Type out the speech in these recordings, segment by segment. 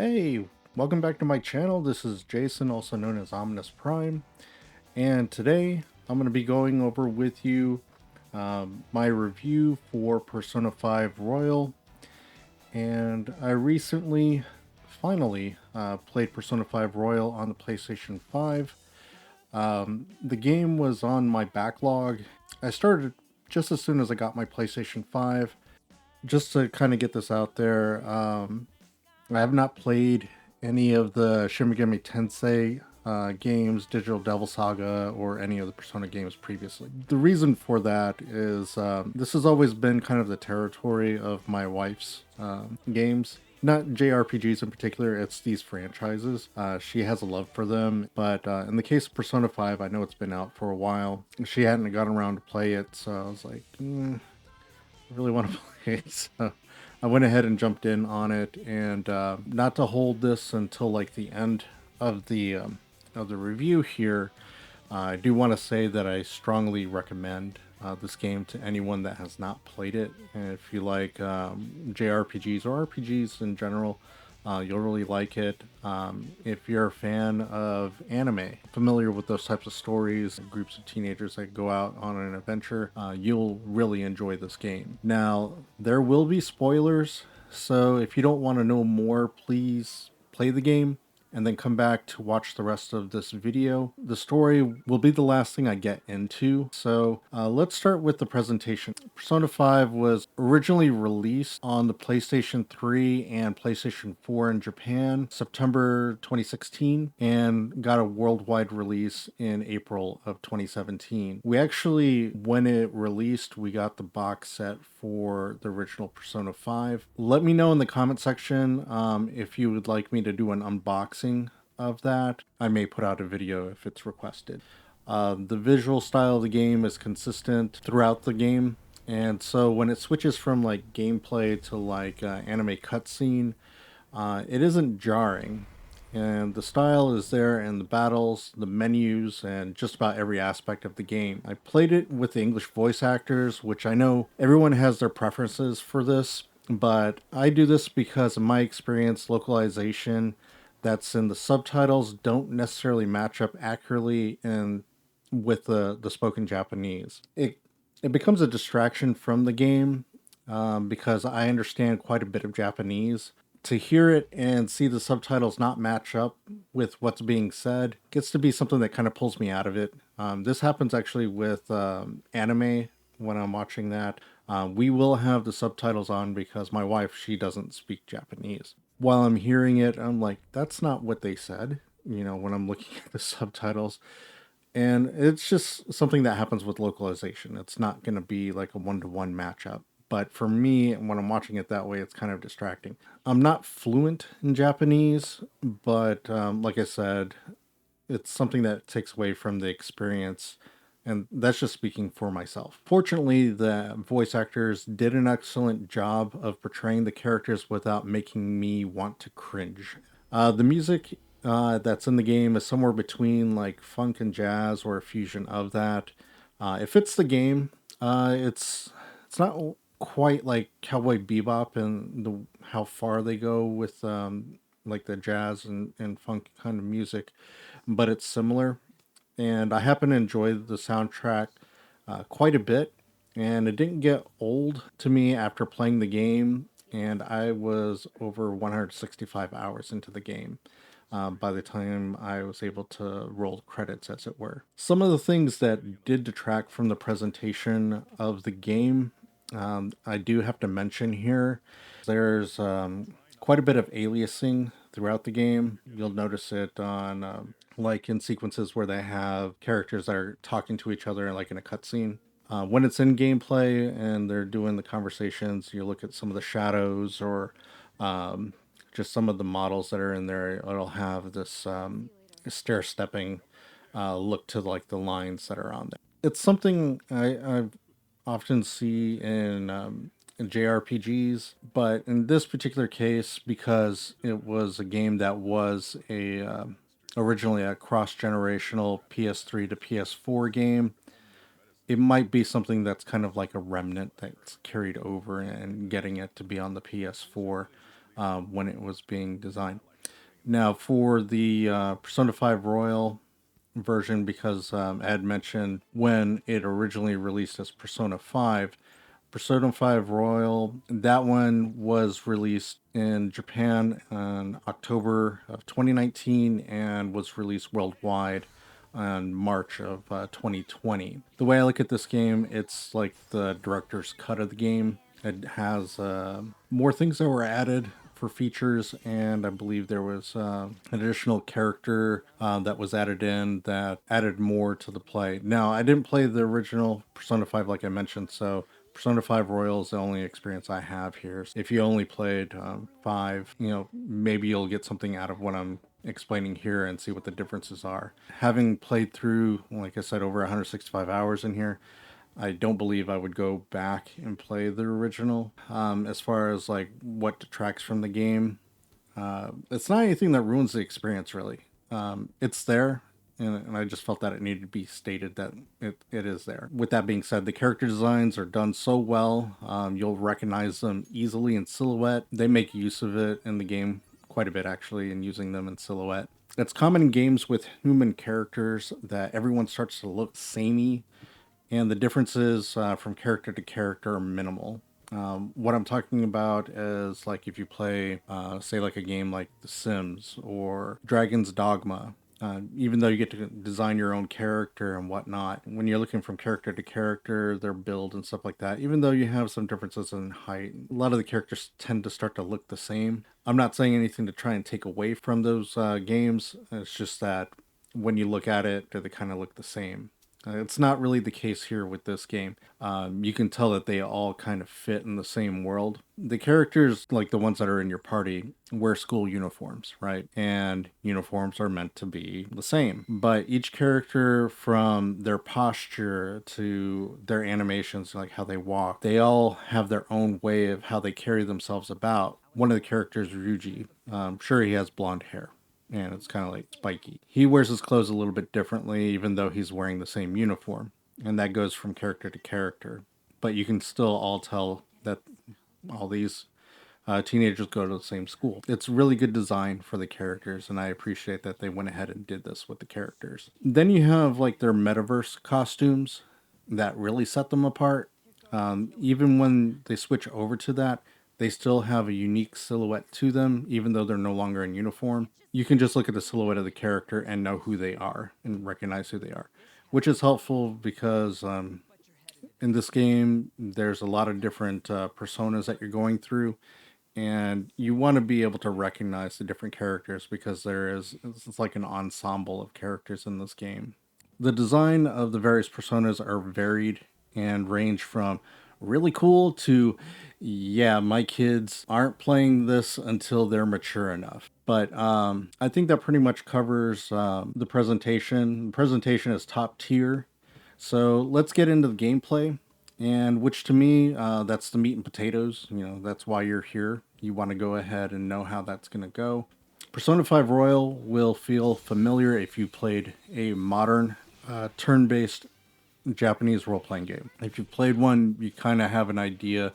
Hey, welcome back to my channel. This is Jason, also known as Ominous Prime, and today I'm going to be going over with you my review for Persona 5 Royal. And I recently, finally, played Persona 5 Royal on the PlayStation 5. The game was on my backlog. I started just as soon as I got my PlayStation 5. Just to kind of get this out there, I have not played any of the Shin Megami Tensei games, Digital Devil Saga, or any of the Persona games previously. The reason for that is this has always been kind of the territory of my wife's games. Not JRPGs in particular, it's these franchises. She has a love for them, but in the case of Persona 5, I know it's been out for a while. She hadn't gotten around to play it, so I was like, I really want to play it. So I went ahead and jumped in on it, and not to hold this until like the end of the review here. I do want to say that I strongly recommend this game to anyone that has not played it. And if you like JRPGs or RPGs in general, you'll really like it. If you're a fan of anime, familiar with those types of stories, groups of teenagers that go out on an adventure, you'll really enjoy this game. Now, there will be spoilers, so if you don't want to know more, please play the game and then come back to watch the rest of this video. The story will be the last thing I get into, so let's start with the presentation. Persona 5 was originally released on the PlayStation 3 and PlayStation 4 in Japan, September 2016, and got a worldwide release in April of 2017. We actually, when it released, we got the box set for the original Persona 5. Let me know in the comment section if you would like me to do an unboxing of that. I may put out a video if it's requested. The visual style of the game is consistent throughout the game, and so when it switches from like gameplay to like anime cutscene, it isn't jarring. And the style is there in the battles, the menus, and just about every aspect of the game. I played it with the English voice actors, which I know everyone has their preferences for this, but I do this because in my experience, localization that's in the subtitles don't necessarily match up accurately in with the spoken Japanese. It becomes a distraction from the game because I understand quite a bit of Japanese. To hear it and see the subtitles not match up with what's being said gets to be something that kind of pulls me out of it. This happens actually with anime when I'm watching that. We will have the subtitles on because my wife, she doesn't speak Japanese. While I'm hearing it, I'm like, that's not what they said, when I'm looking at the subtitles. And it's just something that happens with localization. It's not going to be like a one-to-one matchup. But for me, when I'm watching it that way, it's kind of distracting. I'm not fluent in Japanese, but like I said, it's something that takes away from the experience. And that's just speaking for myself. Fortunately, the voice actors did an excellent job of portraying the characters without making me want to cringe. The music that's in the game is somewhere between like funk and jazz or a fusion of that. It fits the game. It's not quite like Cowboy Bebop and the how far they go with like the jazz and funk kind of music, but it's similar. And I happen to enjoy the soundtrack quite a bit, and it didn't get old to me after playing the game. And I was over 165 hours into the game by the time I was able to roll credits, as it were. Some of the things that did detract from the presentation of the game, I do have to mention here. There's quite a bit of aliasing throughout the game. You'll notice it on like in sequences where they have characters that are talking to each other, like in a cutscene. When it's in gameplay and they're doing the conversations, you look at some of the shadows or um, just some of the models that are in there. It'll have this stair stepping look to like the lines that are on there. It's something I often see in JRPGs, but in this particular case, because it was a game that was a originally a cross generational PS3 to PS4 game, it might be something that's kind of like a remnant that's carried over and getting it to be on the PS4 when it was being designed. Now, for the Persona 5 Royal version, because I had mentioned when it originally released as Persona 5 Royal, that one was released in Japan in October of 2019 and was released worldwide in March of 2020. The way I look at this game, it's like the director's cut of the game. It has more things that were added for features, and I believe there was an additional character that was added in that added more to the play. Now, I didn't play the original Persona 5 like I mentioned, so Persona 5 Royal is the only experience I have here. If you only played 5, maybe you'll get something out of what I'm explaining here and see what the differences are. Having played through, like I said, over 165 hours in here, I don't believe I would go back and play the original. As far as like what detracts from the game, it's not anything that ruins the experience really. It's there, and I just felt that it needed to be stated that it is there. With that being said, the character designs are done so well, you'll recognize them easily in silhouette. They make use of it in the game quite a bit actually, in using them in silhouette. It's common in games with human characters that everyone starts to look samey, and the differences from character to character are minimal. What I'm talking about is like if you play, say, like a game like The Sims or Dragon's Dogma. Even though you get to design your own character and whatnot, when you're looking from character to character, their build and stuff like that, even though you have some differences in height, a lot of the characters tend to start to look the same. I'm not saying anything to try and take away from those games. It's just that when you look at it, they kind of look the same. It's not really the case here with this game. You can tell that they all kind of fit in the same world. The characters, like the ones that are in your party, wear school uniforms, right? And uniforms are meant to be the same. But each character, from their posture to their animations, like how they walk, they all have their own way of how they carry themselves about. One of the characters, Ryuji, sure, he has blonde hair and it's kind of like spiky. He wears his clothes a little bit differently, even though he's wearing the same uniform, and that goes from character to character. But you can still all tell that all these teenagers go to the same school. It's really good design for the characters, and I appreciate that they went ahead and did this with the characters. Then you have like their metaverse costumes that really set them apart. Even when they switch over to that, they still have a unique silhouette to them, even though they're no longer in uniform. You can just look at the silhouette of the character and know who they are and recognize who they are, which is helpful because in this game, there's a lot of different personas that you're going through, and you want to be able to recognize the different characters because it's like an ensemble of characters in this game. The design of the various personas are varied and range from really cool to, yeah, my kids aren't playing this until they're mature enough. But I think that pretty much covers the presentation. The presentation is top tier. So let's get into the gameplay, and which to me, that's the meat and potatoes. That's why you're here. You want to go ahead and know how that's going to go. Persona 5 Royal will feel familiar if you played a modern turn based Japanese role playing game. If you've played one, you kind of have an idea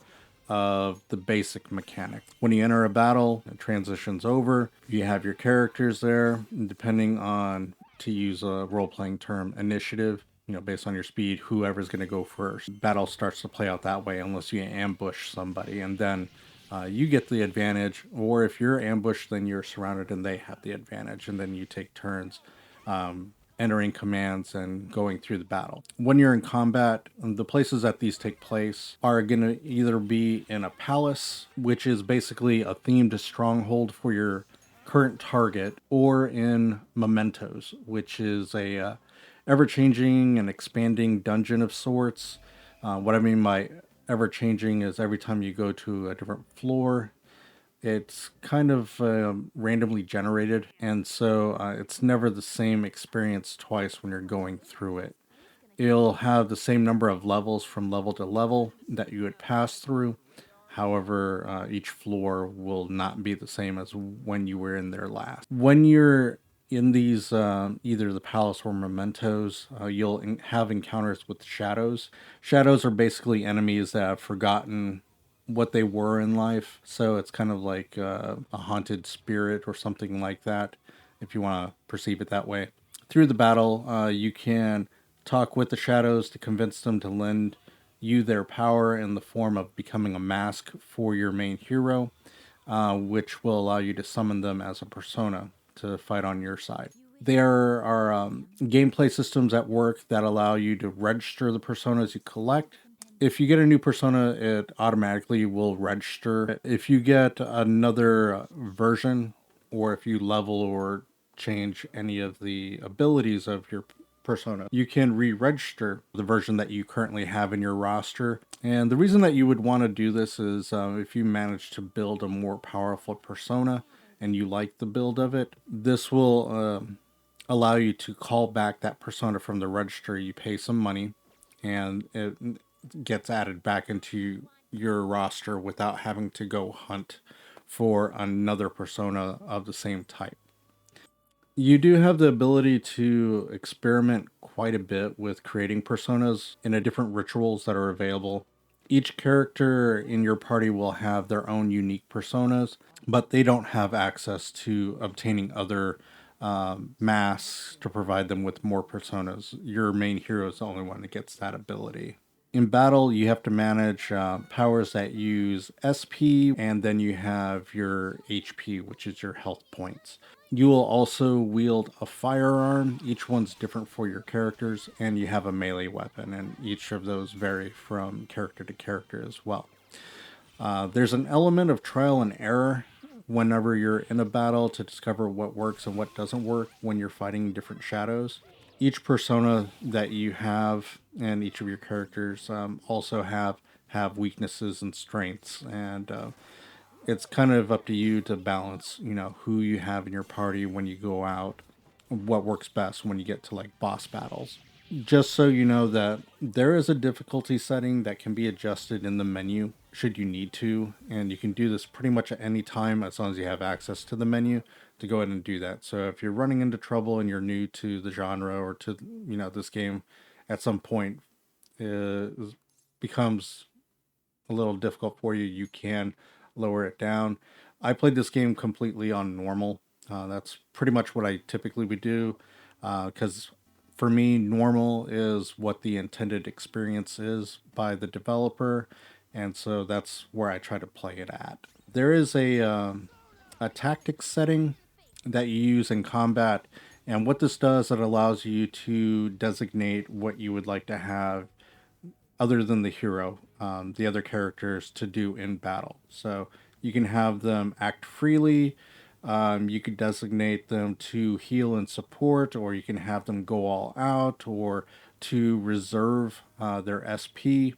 of the basic mechanic. When you enter a battle, it transitions over. You have your characters there, depending on, to use a role playing term, initiative. Based on your speed, whoever's going to go first. Battle starts to play out that way unless you ambush somebody, and then you get the advantage. Or if you're ambushed, then you're surrounded and they have the advantage, and then you take turns entering commands and going through the battle. When you're in combat, the places that these take place are going to either be in a palace, which is basically a themed stronghold for your current target, or in mementos, which is a ever-changing and expanding dungeon of sorts. What I mean by ever-changing is every time you go to a different floor, it's kind of randomly generated, and so it's never the same experience twice when you're going through it. It'll have the same number of levels from level to level that you would pass through. However, each floor will not be the same as when you were in there last. When you're in these, either the palace or mementos, you'll have encounters with shadows. Shadows are basically enemies that have forgotten what they were in life. So it's kind of like a haunted spirit or something like that, if you want to perceive it that way. Through the battle, you can talk with the shadows to convince them to lend you their power in the form of becoming a mask for your main hero, which will allow you to summon them as a persona to fight on your side. There are gameplay systems at work that allow you to register the personas you collect. If you get a new persona, it automatically will register. If you get another version, or if you level or change any of the abilities of your persona, you can re-register the version that you currently have in your roster. And the reason that you would want to do this is if you manage to build a more powerful persona and you like the build of it, this will allow you to call back that persona from the register. You pay some money and it gets added back into your roster without having to go hunt for another persona of the same type. You do have the ability to experiment quite a bit with creating personas in a different rituals that are available. Each character in your party will have their own unique personas, but they don't have access to obtaining other masks to provide them with more personas. Your main hero is the only one that gets that ability. In battle, you have to manage powers that use SP, and then you have your HP, which is your health points. You will also wield a firearm. Each one's different for your characters, and you have a melee weapon, and each of those vary from character to character as well. There's an element of trial and error whenever you're in a battle to discover what works and what doesn't work when you're fighting different shadows. Each persona that you have and each of your characters also have weaknesses and strengths, and it's kind of up to you to balance, who you have in your party when you go out, what works best when you get to like boss battles. Just so you know that there is a difficulty setting that can be adjusted in the menu should you need to, and you can do this pretty much at any time as long as you have access to the menu to go ahead and do that. So if you're running into trouble and you're new to the genre or to this game, at some point it becomes a little difficult for you, you can lower it down. I played this game completely on normal. That's pretty much what I typically would do because for me, normal is what the intended experience is by the developer, and so that's where I try to play it at. There is a tactics setting that you use in combat, and what this does, it allows you to designate what you would like to have other than the hero, the other characters to do in battle. So you can have them act freely. You could designate them to heal and support, or you can have them go all out, or to reserve their SP.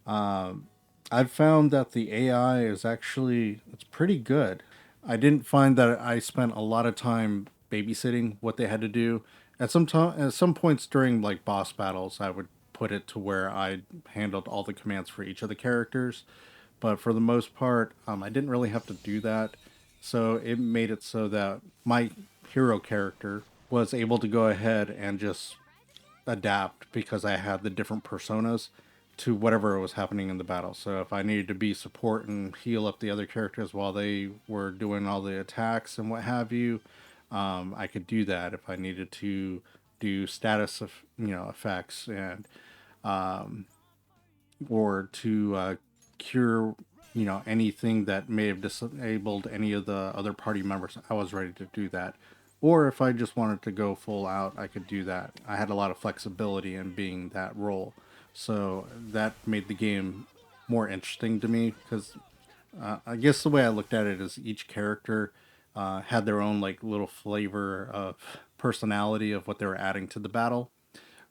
I've found that the AI is actually it's pretty good. I didn't find that I spent a lot of time babysitting what they had to do. At some points during like boss battles, I would put it to where I handled all the commands for each of the characters, but for the most part, I didn't really have to do that. So it made it so that my hero character was able to go ahead and just adapt because I had the different personas to whatever was happening in the battle. So if I needed to be support and heal up the other characters while they were doing all the attacks and what have you, I could do that. If I needed to do status of effects and or to cure anything that may have disabled any of the other party members, I was ready to do that. Or if I just wanted to go full out, I could do that. I had a lot of flexibility in being that role, so that made the game more interesting to me because I guess the way I looked at it is each character had their own like little flavor of personality of what they were adding to the battle.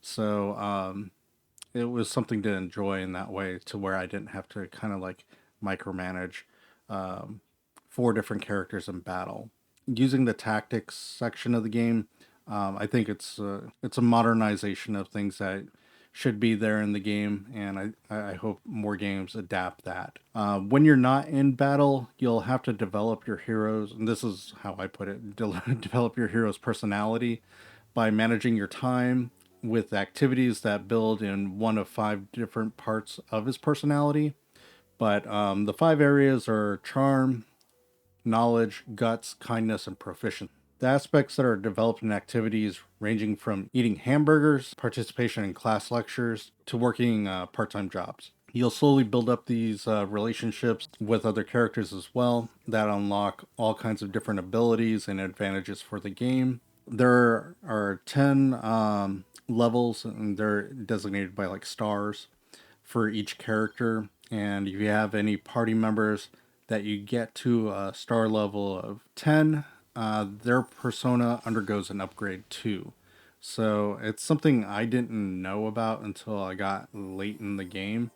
So it was something to enjoy in that way to where I didn't have to kind of like micromanage um, four different characters in battle. Using the tactics section of the game, I think it's a modernization of things that should be there in the game, and I hope more games adapt that. When you're not in battle, you'll have to develop your heroes, and this is how I put it: develop your hero's personality by managing your time with activities that build in one of five different parts of his personality. But the 5 areas are charm, knowledge, guts, kindness, and proficiency. The aspects that are developed in activities ranging from eating hamburgers, participation in class lectures, to working part time jobs. You'll slowly build up these relationships with other characters as well that unlock all kinds of different abilities and advantages for the game. There are 10 levels, and they're designated by like stars for each character. And if you have any party members that you get to a star level of 10, their persona undergoes an upgrade too. So it's something I didn't know about until I got late in the game.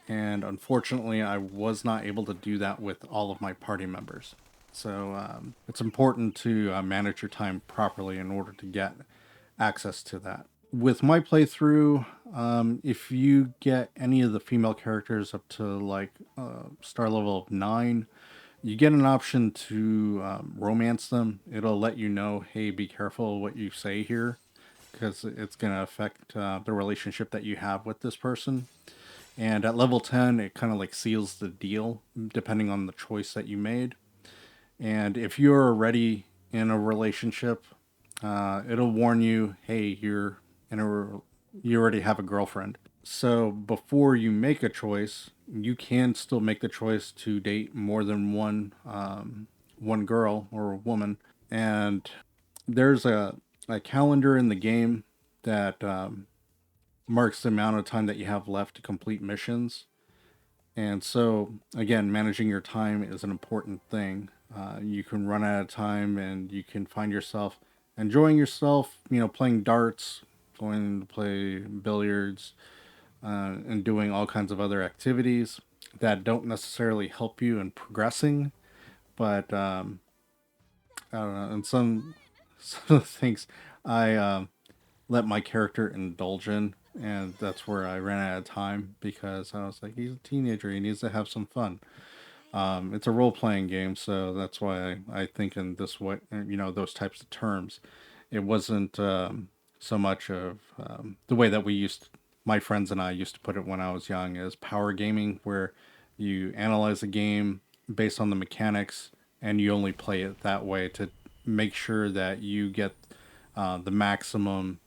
And unfortunately, I was not able to do that with all of my party members. So it's important to manage your time properly in order to get access to that. With my playthrough, if you get any of the female characters up to like star level of 9, you get an option to romance them. It'll let you know, hey, be careful what you say here, because it's going to affect the relationship that you have with this person. And at level 10, it kind of like seals the deal, depending on the choice that you made. And if you're already in a relationship, it'll warn you, hey, you already have a girlfriend. So before you make a choice, you can still make the choice to date more than one girl or a woman. And there's a calendar in the game that marks the amount of time that you have left to complete missions. And so, again, managing your time is an important thing. You can run out of time and you can find yourself enjoying yourself, playing darts, going to play billiards, and doing all kinds of other activities that don't necessarily help you in progressing. But I don't know. And some of the things I let my character indulge in, and that's where I ran out of time because I was like, he's a teenager, he needs to have some fun. It's a role playing game, so that's why I think in this way, those types of terms. It wasn't so much of the way that my friends and I used to put it when I was young, is power gaming, where you analyze a game based on the mechanics and you only play it that way to make sure that you get the maximum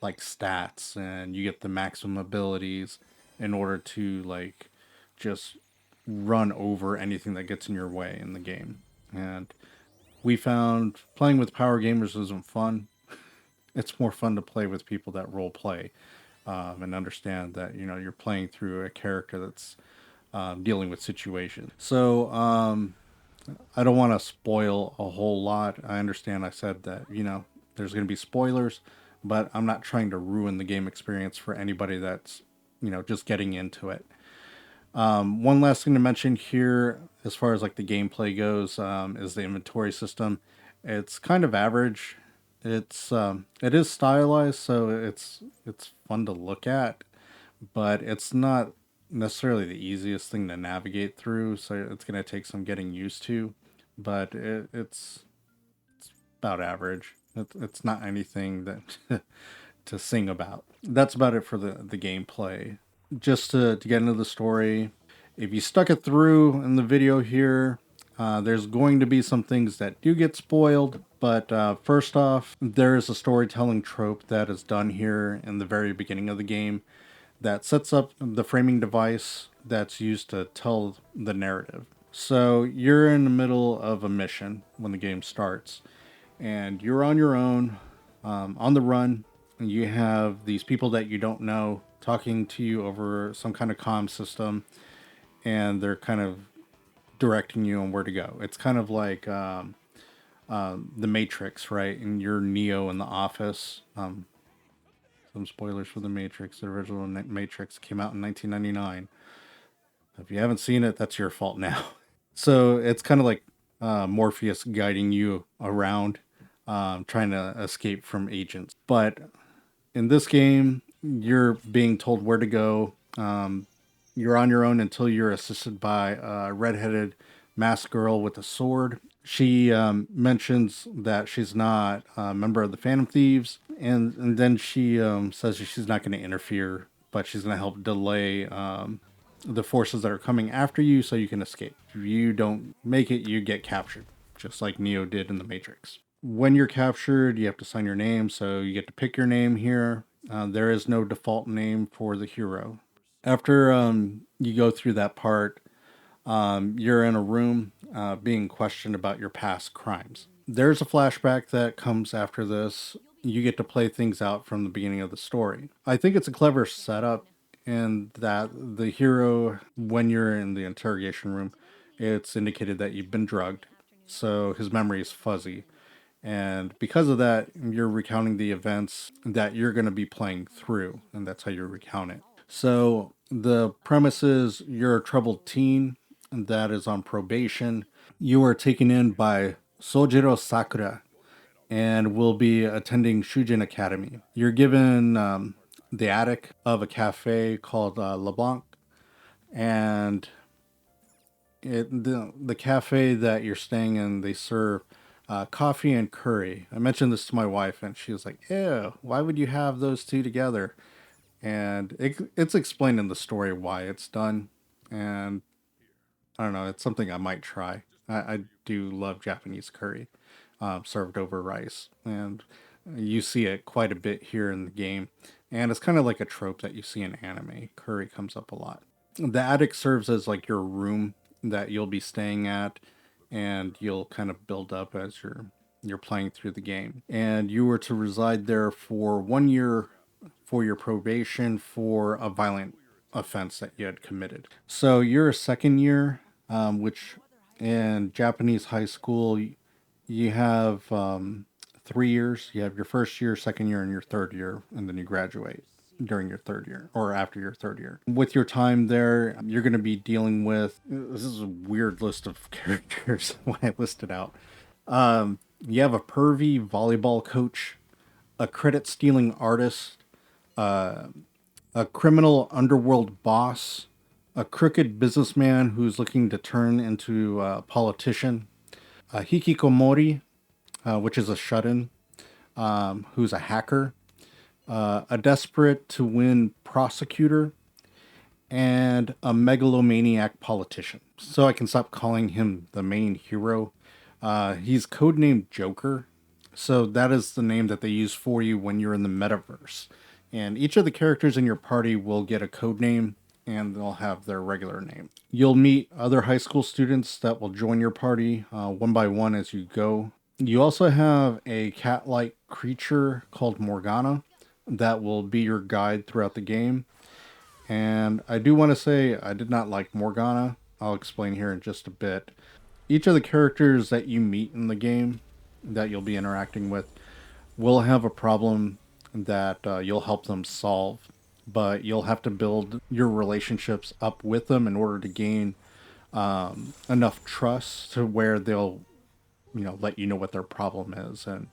like stats and you get the maximum abilities in order to like just run over anything that gets in your way in the game. And we found playing with power gamers isn't fun. It's more fun to play with people that role play and understand that you're playing through a character that's dealing with situations. So I don't want to spoil a whole lot. I understand I said that there's going to be spoilers, but I'm not trying to ruin the game experience for anybody that's just getting into it. One last thing to mention here, as far as like the gameplay goes, is the inventory system. It's kind of average. It is stylized, so it's fun to look at, but it's not necessarily the easiest thing to navigate through. So it's going to take some getting used to, but it's about average. It's not anything that to sing about. That's about it for the gameplay. Just to get into the story, if you stuck it through in the video here, there's going to be some things that do get spoiled. But first off, there is a storytelling trope that is done here in the very beginning of the game that sets up the framing device that's used to tell the narrative. So you're in the middle of a mission when the game starts, and you're on your own, on the run. And you have these people that you don't know talking to you over some kind of comm system, and they're kind of directing you on where to go. It's kind of like the Matrix, right? And you're Neo in the office. Some spoilers for the Matrix. The original Matrix came out in 1999. If you haven't seen it, that's your fault now. So it's kind of like Morpheus guiding you around, trying to escape from agents. But in this game, you're being told where to go. You're on your own until you're assisted by a redheaded masked girl with a sword. She mentions that she's not a member of the Phantom Thieves, and then she says that she's not going to interfere but she's going to help delay the forces that are coming after you so you can escape. If you don't make it, you get captured, just like Neo did in the Matrix. When you're captured, you have to sign your name, so you get to pick your name here. There is no default name for the hero. After you go through that part, you're in a room being questioned about your past crimes. There's a flashback that comes after this. You get to play things out from the beginning of the story. I think it's a clever setup in that the hero, when you're in the interrogation room, it's indicated that you've been drugged, so his memory is fuzzy. And because of that, you're recounting the events that you're going to be playing through, and that's how you recount it. So the premise is you're a troubled teen that is on probation. You are taken in by Sojiro Sakura and will be attending Shujin Academy. You're given the attic of a cafe called LeBlanc, and the cafe that you're staying in, they serve coffee and curry. I mentioned this to my wife, and she was like, "Ew, why would you have those two together?" And it's explained in the story why it's done, and I don't know, it's something I might try. I do love Japanese curry served over rice, and you see it quite a bit here in the game. And it's kind of like a trope that you see in anime. Curry comes up a lot. The attic serves as like your room that you'll be staying at, and you'll kind of build up as you're playing through the game. And you were to reside there for 1 year for your probation for a violent offense that you had committed. So you're a second year, which in Japanese high school, you have 3 years. You have your first year, second year, and your third year, and then you graduate during your third year or after your third year. With your time there, you're going to be dealing with this is a weird list of characters when I listed out. You have a pervy volleyball coach, a credit stealing artist, uh, a criminal underworld boss, a crooked businessman who's looking to turn into a politician, a hikikomori, which is a shut-in, who's a hacker, a desperate to win prosecutor, and a megalomaniac politician. So I can stop calling him the main hero. He's codenamed Joker. So that is the name that they use for you when you're in the metaverse. And each of the characters in your party will get a code name and they'll have their regular name. You'll meet other high school students that will join your party one by one as you go. You also have a cat like creature called Morgana that will be your guide throughout the game. And I do want to say I did not like Morgana. I'll explain here in just a bit. Each of the characters that you meet in the game that you'll be interacting with will have a problem that you'll help them solve, but you'll have to build your relationships up with them in order to gain enough trust to where they'll let you know what their problem is and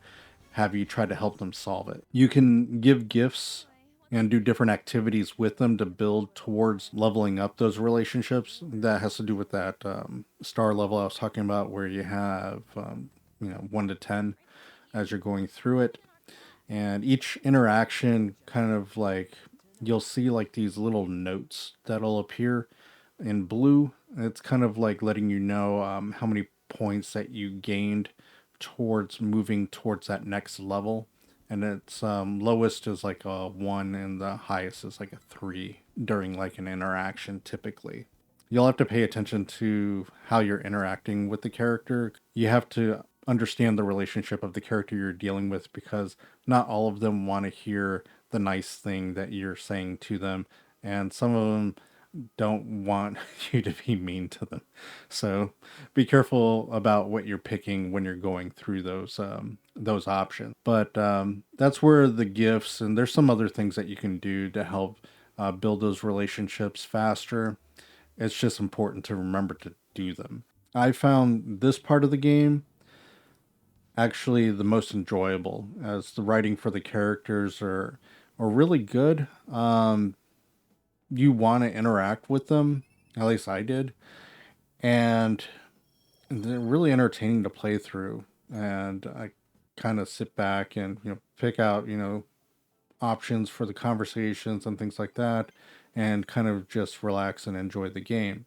have you try to help them solve it. You can give gifts and do different activities with them to build towards leveling up those relationships. That has to do with that star level I was talking about, where you have 1 to 10 as you're going through it, and each interaction kind of like you'll see like these little notes that'll appear in blue. It's kind of like letting you know how many points that you gained towards moving towards that next level. And its lowest is like a 1 and the highest is like a 3 during like an interaction typically. You'll have to pay attention to how you're interacting with the character. You have to understand the relationship of the character you're dealing with, because not all of them want to hear the nice thing that you're saying to them, and some of them don't want you to be mean to them. So be careful about what you're picking when you're going through those options. But that's where the gifts, and there's some other things that you can do to help build those relationships faster. It's just important to remember to do them. I found this part of the game actually the most enjoyable, as the writing for the characters are really good. You want to interact with them, at least I did, and they're really entertaining to play through. And I kind of sit back and pick out options for the conversations and things like that, and kind of just relax and enjoy the game.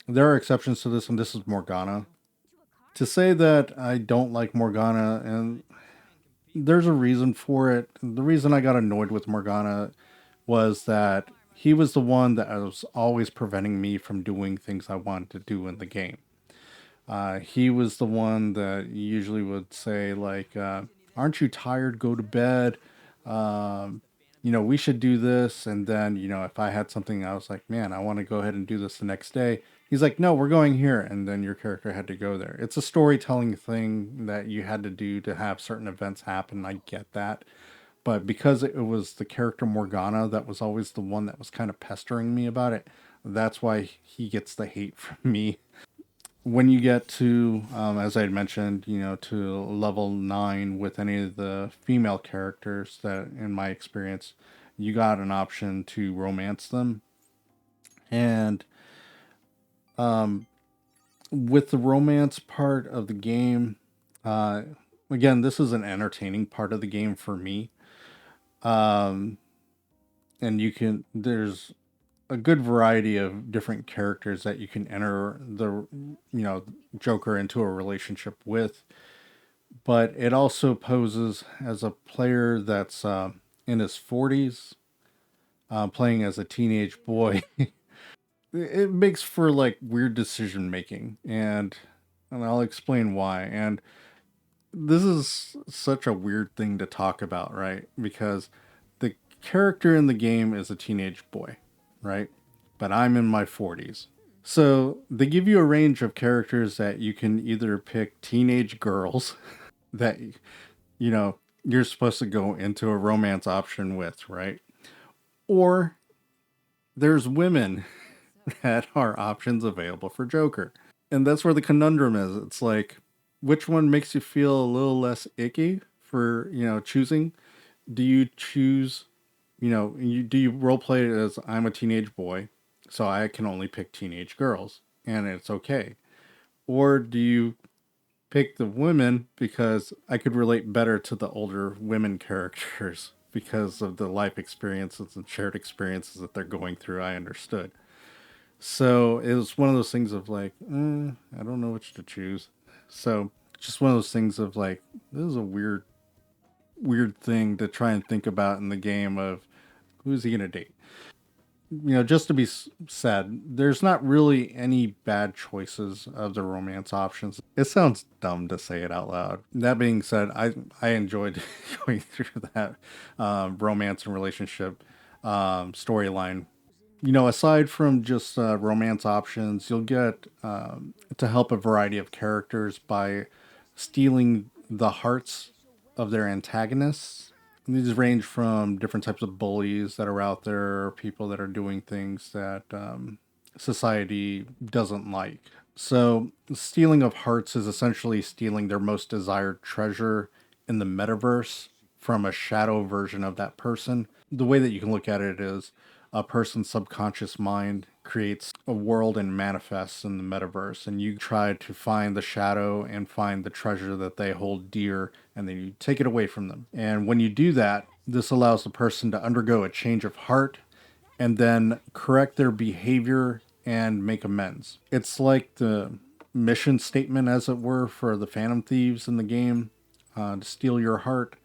There are exceptions to this, and this is Morgana. To say that I don't like Morgana, and there's a reason for it. The reason I got annoyed with Morgana was that he was the one that was always preventing me from doing things I wanted to do in the game. He was the one that usually would say, like, aren't you tired? Go to bed. Um, we should do this. And then, if I had something, I was like, man, I want to go ahead and do this the next day. He's like, no, we're going here. And then your character had to go there. It's a storytelling thing that you had to do to have certain events happen. I get that. But because it was the character Morgana that was always the one that was kind of pestering me about it, that's why he gets the hate from me. When you get to, as I had mentioned, to level 9 with any of the female characters, that in my experience, you got an option to romance them. And um, with the romance part of the game, uh, again, this is an entertaining part of the game for me. Um, and there's a good variety of different characters that you can enter Joker into a relationship with, but it also poses as a player that's in his 40s, playing as a teenage boy. It makes for like weird decision making, and I'll explain why. And this is such a weird thing to talk about, right? Because the character in the game is a teenage boy, right? But I'm in my 40s. So they give you a range of characters that you can either pick teenage girls that you're supposed to go into a romance option with, right? Or there's women that are options available for Joker. And that's where the conundrum is. It's like, which one makes you feel a little less icky for, choosing? Do you choose, do you role play it as I'm a teenage boy, so I can only pick teenage girls and it's okay? Or do you pick the women because I could relate better to the older women characters because of the life experiences and shared experiences that they're going through? I understood. So it was one of those things of like, I don't know which to choose. So just one of those things of like, this is a weird thing to try and think about in the game of who's he gonna date. Just to be said, there's not really any bad choices of the romance options. It sounds dumb to say it out loud. That being said, I enjoyed going through that romance and relationship storyline. Aside from just romance options, you'll get to help a variety of characters by stealing the hearts of their antagonists. These range from different types of bullies that are out there, people that are doing things that society doesn't like. So, stealing of hearts is essentially stealing their most desired treasure in the metaverse from a shadow version of that person. The way that you can look at it is a person's subconscious mind creates a world and manifests in the metaverse, and you try to find the shadow and find the treasure that they hold dear, and then you take it away from them. And when you do that, this allows the person to undergo a change of heart and then correct their behavior and make amends. It's like the mission statement, as it were, for the Phantom Thieves in the game, to steal your heart.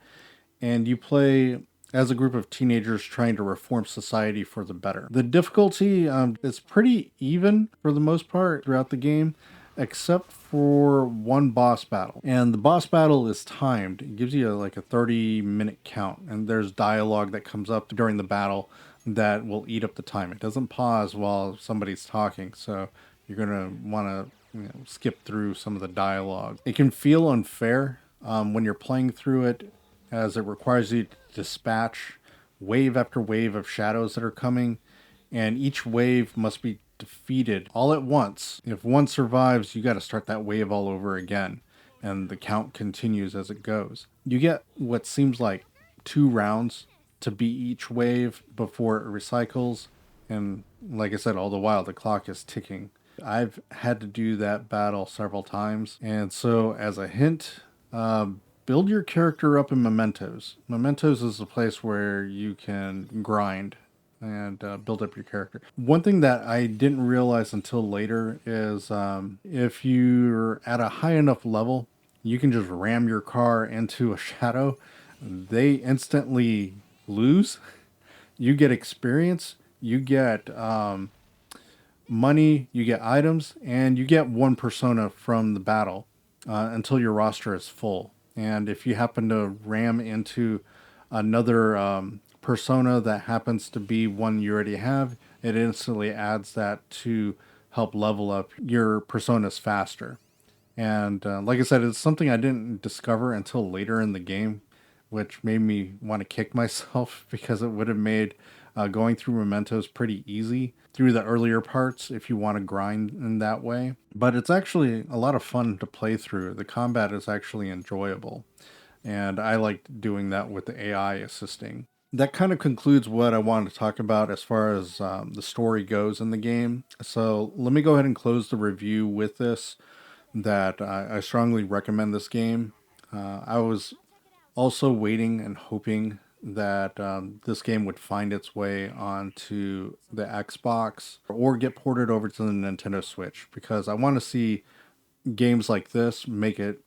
And you play as a group of teenagers trying to reform society for the better. The difficulty is pretty even for the most part throughout the game, except for one boss battle. And the boss battle is timed. It gives you like a 30-minute count, and there's dialogue that comes up during the battle that will eat up the time. It doesn't pause while somebody's talking, so you're going to want to skip through some of the dialogue. It can feel unfair when you're playing through it, as it requires you to dispatch wave after wave of shadows that are coming, and each wave must be defeated all at once. If one survives, you got to start that wave all over again, and the count continues as it goes. You get what seems like 2 rounds to beat each wave before it recycles, and like I said, all the while the clock is ticking. I've had to do that battle several times, and so as a hint, build your character up in Mementos. Mementos is a place where you can grind and build up your character. One thing that I didn't realize until later is if you're at a high enough level, you can just ram your car into a shadow. They instantly lose. You get experience, you get money, you get items, and you get one persona from the battle until your roster is full. And if you happen to ram into another persona that happens to be one you already have, it instantly adds that to help level up your personas faster. And like I said, it's something I didn't discover until later in the game, which made me want to kick myself because it would have made going through Mementos pretty easy through the earlier parts if you want to grind in that way. But it's actually a lot of fun to play through. The combat is actually enjoyable. And I liked doing that with the AI assisting. That kind of concludes what I wanted to talk about as far as the story goes in the game. So let me go ahead and close the review with this that I strongly recommend this game. I was also waiting and hoping that this game would find its way onto the Xbox or get ported over to the Nintendo Switch because I want to see games like this make it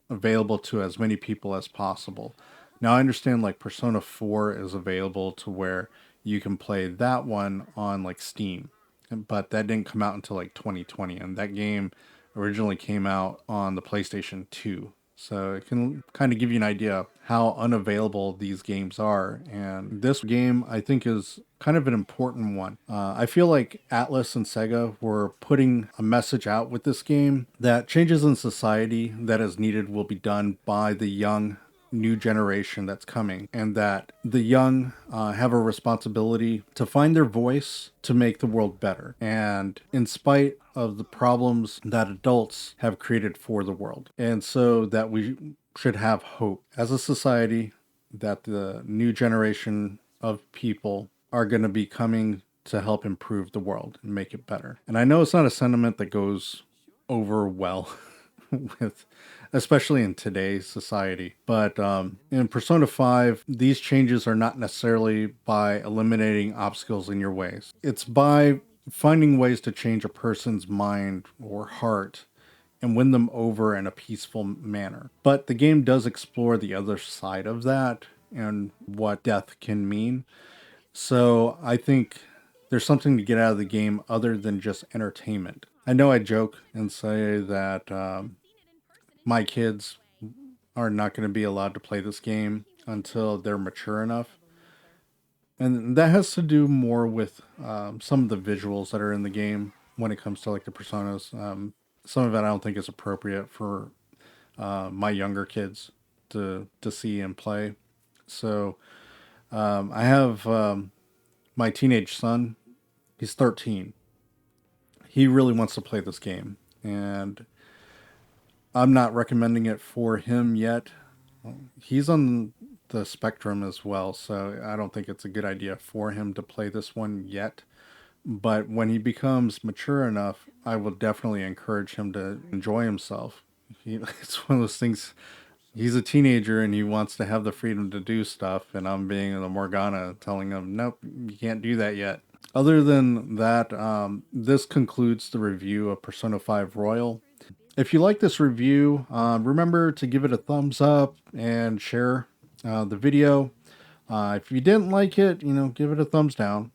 available to as many people as possible. Now I understand like Persona 4 is available to where you can play that one on like Steam, but that didn't come out until like 2020, and that game originally came out on the PlayStation 2. So it can kind of give you an idea how unavailable these games are. And this game, I think, is kind of an important one. I feel like Atlas and Sega were putting a message out with this game that changes in society that is needed will be done by the young new generation that's coming, and that the young have a responsibility to find their voice to make the world better. And in spite of the problems that adults have created for the world, and so that we should have hope as a society that the new generation of people are going to be coming to help improve the world and make it better. And I know it's not a sentiment that goes over well with, especially in today's society. But in Persona 5, these changes are not necessarily by eliminating obstacles in your ways. It's by finding ways to change a person's mind or heart and win them over in a peaceful manner. But the game does explore the other side of that and what death can mean. So I think there's something to get out of the game other than just entertainment. I know I joke and say that my kids are not going to be allowed to play this game until they're mature enough. And that has to do more with some of the visuals that are in the game when it comes to like the personas. Some of it I don't think is appropriate for my younger kids to see and play. So I have my teenage son. He's 13. He really wants to play this game, and I'm not recommending it for him yet. He's on the spectrum as well, so I don't think it's a good idea for him to play this one yet. But when he becomes mature enough, I will definitely encourage him to enjoy himself. It's one of those things. He's a teenager and he wants to have the freedom to do stuff, and I'm being the Morgana telling him, nope, you can't do that yet. Other than that, this concludes the review of Persona 5 Royal. If you like this review, remember to give it a thumbs up and share the video. If you didn't like it, give it a thumbs down.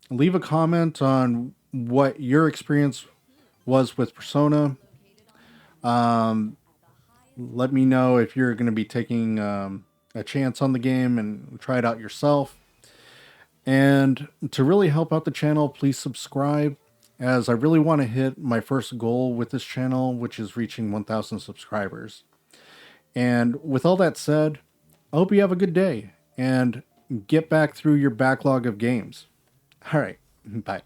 Leave a comment on what your experience was with Persona. Let me know if you're going to be taking a chance on the game and try it out yourself. And to really help out the channel, please subscribe, as I really want to hit my first goal with this channel, which is reaching 1,000 subscribers. And with all that said, I hope you have a good day and get back through your backlog of games. All right, bye.